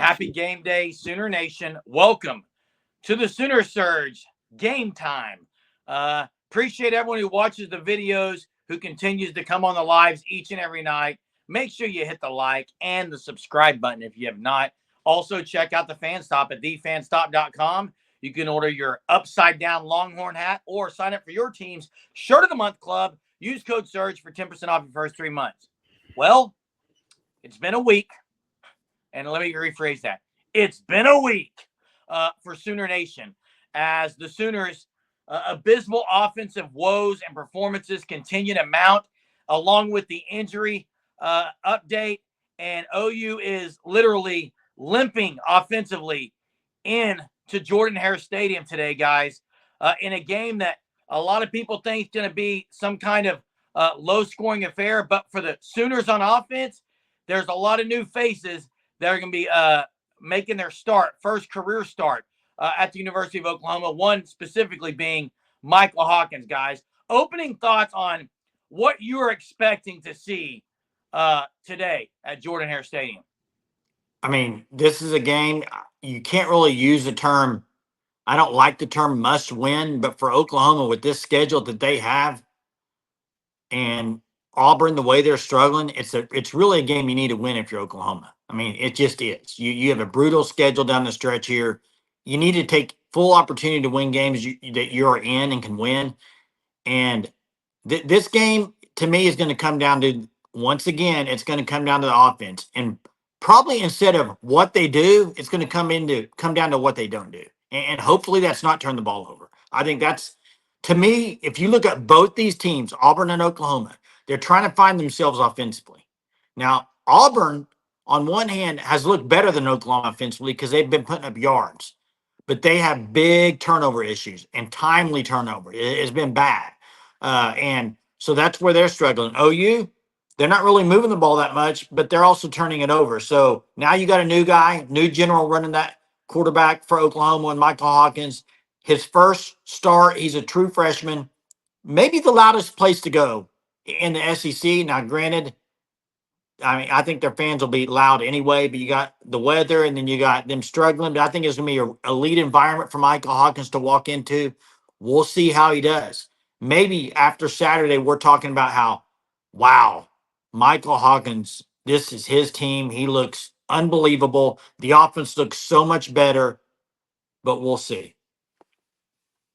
Happy game day, Sooner Nation. Welcome to the Sooner Surge Game Time. Appreciate everyone who watches the videos, who continues to come on the lives each and every night. Make sure you hit the like and the subscribe button if you have not. Also, check out the Fan Stop at thefanstop.com. You can order your upside-down Longhorn hat or sign up for your team's Shirt of the Month Club. Use code SURGE for 10% off your first 3 months. Well, it's been a week. And let me rephrase that. It's been a week for Sooner Nation as the Sooners' abysmal offensive woes and performances continue to mount, along with the injury update. And OU is literally limping offensively into Jordan-Hare Stadium today, guys, in a game that a lot of people think is going to be some kind of low-scoring affair. But for the Sooners on offense, there's a lot of new faces that are going to be making their first career start at the University of Oklahoma, one specifically being Michael Hawkins, guys. Opening thoughts on what you are expecting to see today at Jordan-Hare Stadium. I mean, this is a game, you can't really use the term, I don't like the term must win, but for Oklahoma with this schedule that they have and Auburn, the way they're struggling, it's really a game you need to win if you're Oklahoma. I mean, it just is. You have a brutal schedule down the stretch here. You need to take full opportunity to win games that you're in and can win. And this game, to me, is going to come down to, once again, it's going to come down to the offense. And probably instead of what they do, it's going to come down to what they don't do. And hopefully that's not turn the ball over. I think that's, to me, if you look at both these teams, Auburn and Oklahoma, they're trying to find themselves offensively. Now, Auburn, on one hand, has looked better than Oklahoma offensively because they've been putting up yards. But they have big turnover issues and timely turnover. It's been bad. And so that's where they're struggling. OU, they're not really moving the ball that much, but they're also turning it over. So now you got a new guy, new general running that quarterback for Oklahoma, and Michael Hawkins. His first start, he's a true freshman. Maybe the loudest place to go in the SEC. Now, granted, I mean, I think their fans will be loud anyway, but you got the weather and then you got them struggling. But I think it's going to be an elite environment for Michael Hawkins to walk into. We'll see how he does. Maybe after Saturday, we're talking about how, wow, Michael Hawkins, this is his team. He looks unbelievable. The offense looks so much better, but we'll see.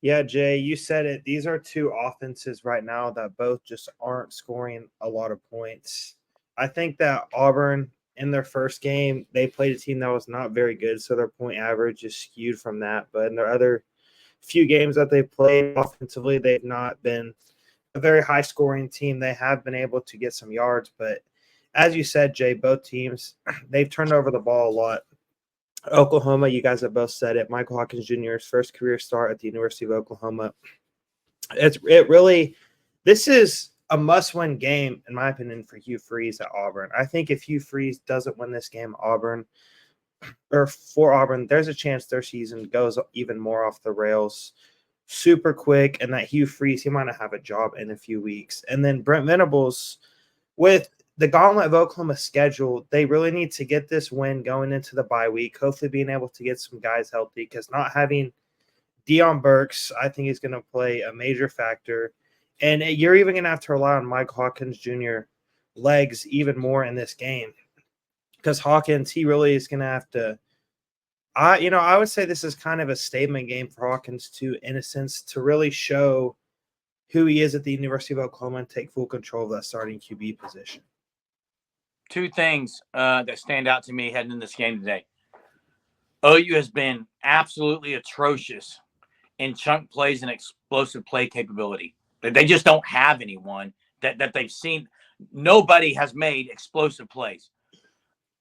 Yeah, Jay, you said it. These are two offenses right now that both just aren't scoring a lot of points. I think that Auburn, in their first game, they played a team that was not very good, so their point average is skewed from that. But in their other few games that they've played offensively, they've not been a very high-scoring team. They have been able to get some yards, but as you said, Jay, both teams, they've turned over the ball a lot. Oklahoma, you guys have both said it. Michael Hawkins Jr.'s first career start at the University of Oklahoma. This is a must-win game, in my opinion, for Hugh Freeze at Auburn. I think if Hugh Freeze doesn't win this game, for Auburn, there's a chance their season goes even more off the rails super quick, and that Hugh Freeze, he might not have a job in a few weeks. And then Brent Venables, with the gauntlet of Oklahoma schedule, they really need to get this win going into the bye week, hopefully being able to get some guys healthy, because not having Deion Burks, I think, is going to play a major factor. And you're even going to have to rely on Mike Hawkins Jr. legs even more in this game, because Hawkins, he really is going to have to I would say this is kind of a statement game for Hawkins, too, in a sense, to really show who he is at the University of Oklahoma and take full control of that starting QB position. Two things that stand out to me heading in this game today. OU has been absolutely atrocious in chunk plays and explosive play capability. They just don't have anyone that they've seen. Nobody has made explosive plays.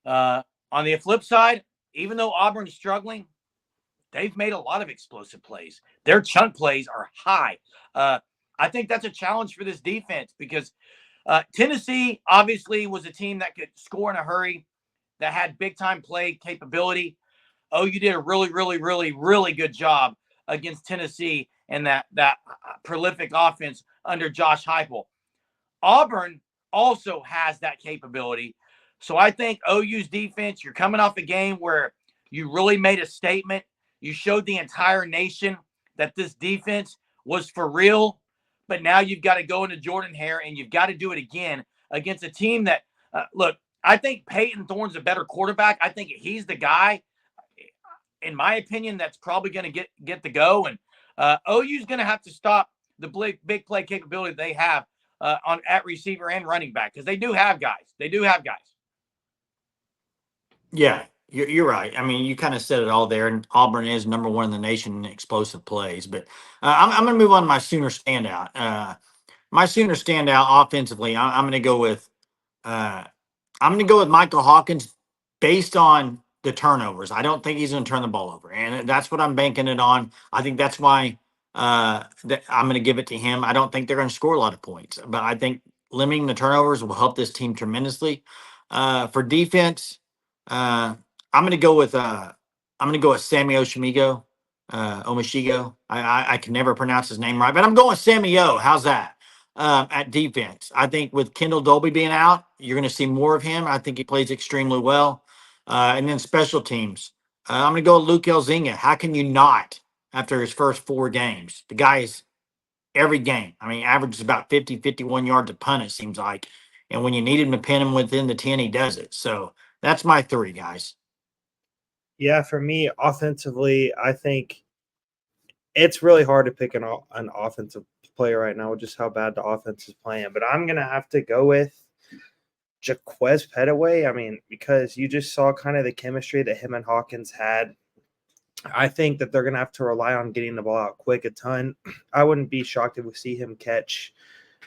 On the flip side, even though Auburn is struggling, they've made a lot of explosive plays. Their chunk plays are high. I think that's a challenge for this defense because Tennessee obviously was a team that could score in a hurry, that had big-time play capability. OU did a really, really, really, really good job against Tennessee and that prolific offense under Josh Heupel. Auburn also has that capability. So I think OU's defense, you're coming off a game where You really made a statement. You showed the entire nation that this defense was for real. But now you've got to go into Jordan-Hare, and you've got to do it again against a team that, look, I think Peyton Thorne's a better quarterback. I think he's the guy, in my opinion, that's probably going to get the go. And OU's going to have to stop the big play capability they have at receiver and running back, because they do have guys. They do have guys. Yeah, you're right. I mean, you kind of said it all there. And Auburn is number one in the nation in explosive plays. But I'm going to move on to my Sooner standout. My Sooner standout offensively, I'm going to go with Michael Hawkins based on the turnovers. I don't think he's going to turn the ball over, and that's what I'm banking it on. I think that's why that I'm going to give it to him. I don't think they're going to score a lot of points, but I think limiting the turnovers will help this team tremendously. For defense, I'm going to go with Sammy Oshimigo, Omishigo. I can never pronounce his name right, but I'm going with Sammy O. How's that? At defense, I think with Kendall Dolby being out, you're going to see more of him. I think he plays extremely well. And then special teams, I'm going to go with Luke Elzinga. How can you not after his first 4 games? The guy is every game. I mean, averages about 50, 51 yards a punt, it seems like. And when you need him to pin him within the 10, he does it. So that's my 3, guys. Yeah, for me, offensively, I think it's really hard to pick an offensive player right now with just how bad the offense is playing. But I'm going to have to go with Jaquez Petaway. I mean, because you just saw kind of the chemistry that him and Hawkins had. I think that they're going to have to rely on getting the ball out quick a ton. I wouldn't be shocked if we see him catch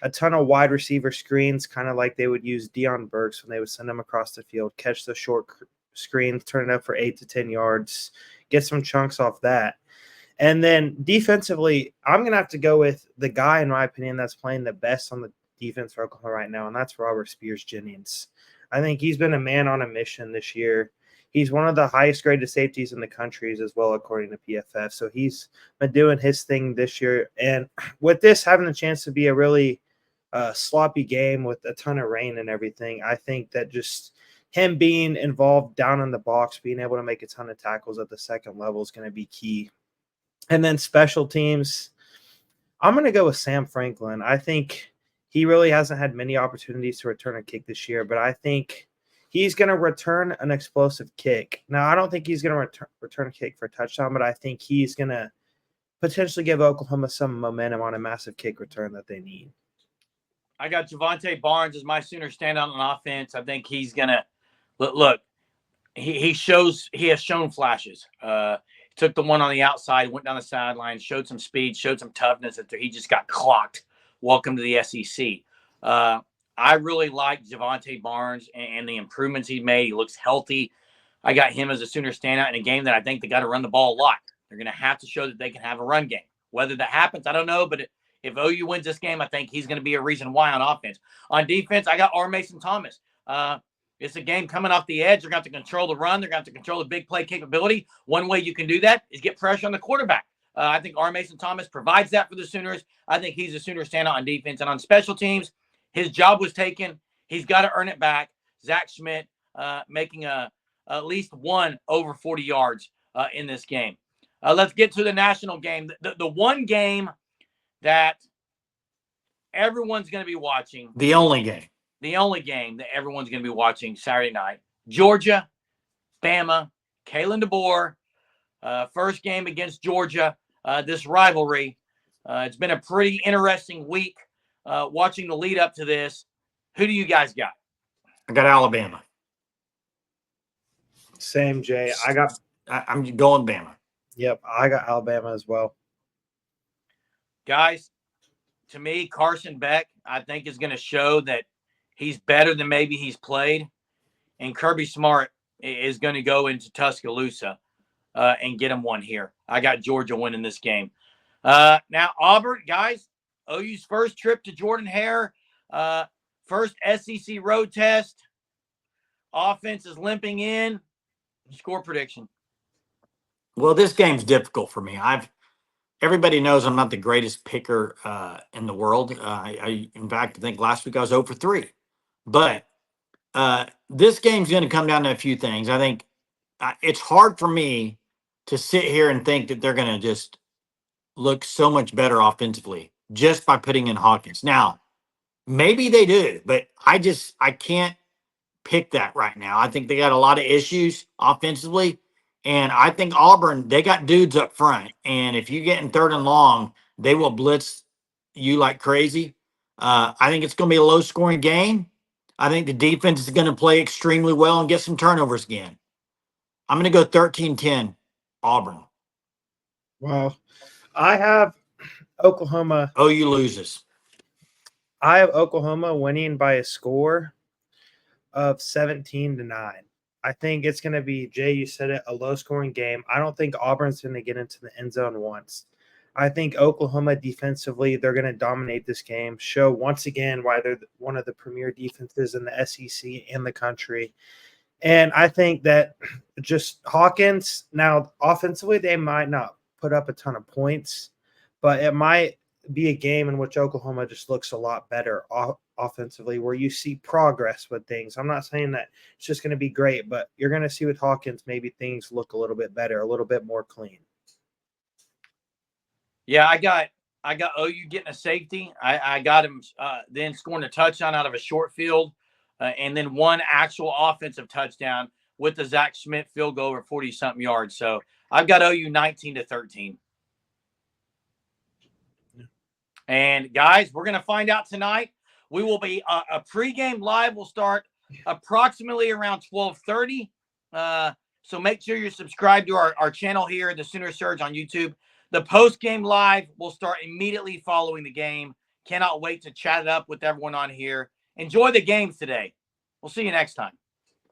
a ton of wide receiver screens, kind of like they would use Deion Burks when they would send him across the field, catch the short screens, turn it up for 8 to 10 yards, get some chunks off that. And then defensively, I'm going to have to go with the guy, in my opinion, that's playing the best on the defense for Oklahoma right now, and that's Robert Spears-Jennings. I think he's been a man on a mission this year. He's one of the highest graded safeties in the country as well, according to PFF. So he's been doing his thing this year. And with this having a chance to be a really sloppy game with a ton of rain and everything, I think that just him being involved down in the box, being able to make a ton of tackles at the second level is going to be key. And then special teams, I'm going to go with Sam Franklin. I think he really hasn't had many opportunities to return a kick this year, but I think he's going to return an explosive kick. Now, I don't think he's going to return a kick for a touchdown, but I think he's going to potentially give Oklahoma some momentum on a massive kick return that they need. I got Javante Barnes as my Sooner standout on offense. I think he's going to look. He has shown flashes. Took the one on the outside, went down the sideline, showed some speed, showed some toughness after he just got clocked. Welcome to the SEC. I really like Javante Barnes and the improvements he made. He looks healthy. I got him as a Sooner standout in a game that I think they got to run the ball a lot. They're going to have to show that they can have a run game. Whether that happens, I don't know. But if OU wins this game, I think he's going to be a reason why on offense. On defense, I got R. Mason Thomas. It's a game coming off the edge. They're going to have to control the run. They're going to have to control the big play capability. One way you can do that is get pressure on the quarterback. I think R. Mason Thomas provides that for the Sooners. I think he's a Sooner standout on defense. And on special teams, his job was taken. He's got to earn it back. Zach Schmidt making at least one over 40 yards in this game. Let's get to the national game. The one game that everyone's going to be watching. The only game that everyone's going to be watching Saturday night. Georgia, Bama, Kalen DeBoer. First game against Georgia, this rivalry. It's been a pretty interesting week watching the lead up to this. Who do you guys got? I got Alabama. Same, Jay. I'm going Bama. Yep, I got Alabama as well. Guys, to me, Carson Beck, I think, is going to show that he's better than maybe he's played. And Kirby Smart is going to go into Tuscaloosa and get him one here. I got Georgia winning this game. Now, Auburn, guys, OU's first trip to Jordan-Hare, first SEC road test. Offense is limping in. Score prediction. Well, this game's difficult for me. Everybody knows I'm not the greatest picker in the world. In fact, I think last week I was 0 for 3. But this game's going to come down to a few things. I think it's hard for me to sit here and think that they're going to just look so much better offensively just by putting in Hawkins. Now, maybe they do, but I can't pick that right now. I think they got a lot of issues offensively. And I think Auburn, they got dudes up front. And if you get in 3rd and long, they will blitz you like crazy. I think it's going to be a low scoring game. I think the defense is going to play extremely well and get some turnovers again. I'm going to go 13-10 Auburn. Well, I have Oklahoma. OU loses. I have Oklahoma winning by a score of 17-9. I think it's going to be, Jay, you said it, a low-scoring game. I don't think Auburn's going to get into the end zone once. I think Oklahoma defensively, they're going to dominate this game, show once again why they're one of the premier defenses in the SEC and the country. And I think that just Hawkins, now offensively, they might not put up a ton of points, but it might be a game in which Oklahoma just looks a lot better offensively, where you see progress with things. I'm not saying that it's just going to be great, but you're going to see with Hawkins, maybe things look a little bit better, a little bit more clean. Yeah, I got OU getting a safety. I got him then scoring a touchdown out of a short field, and then one actual offensive touchdown with the Zach Schmidt field goal over 40-something yards. So I've got OU 19-13. And guys, we're going to find out tonight. We will be a pregame live will start approximately around 12:30. So make sure you're subscribed to our channel here, the Sooner Surge on YouTube. The post-game live will start immediately following the game. Cannot wait to chat it up with everyone on here. Enjoy the games today. We'll see you next time.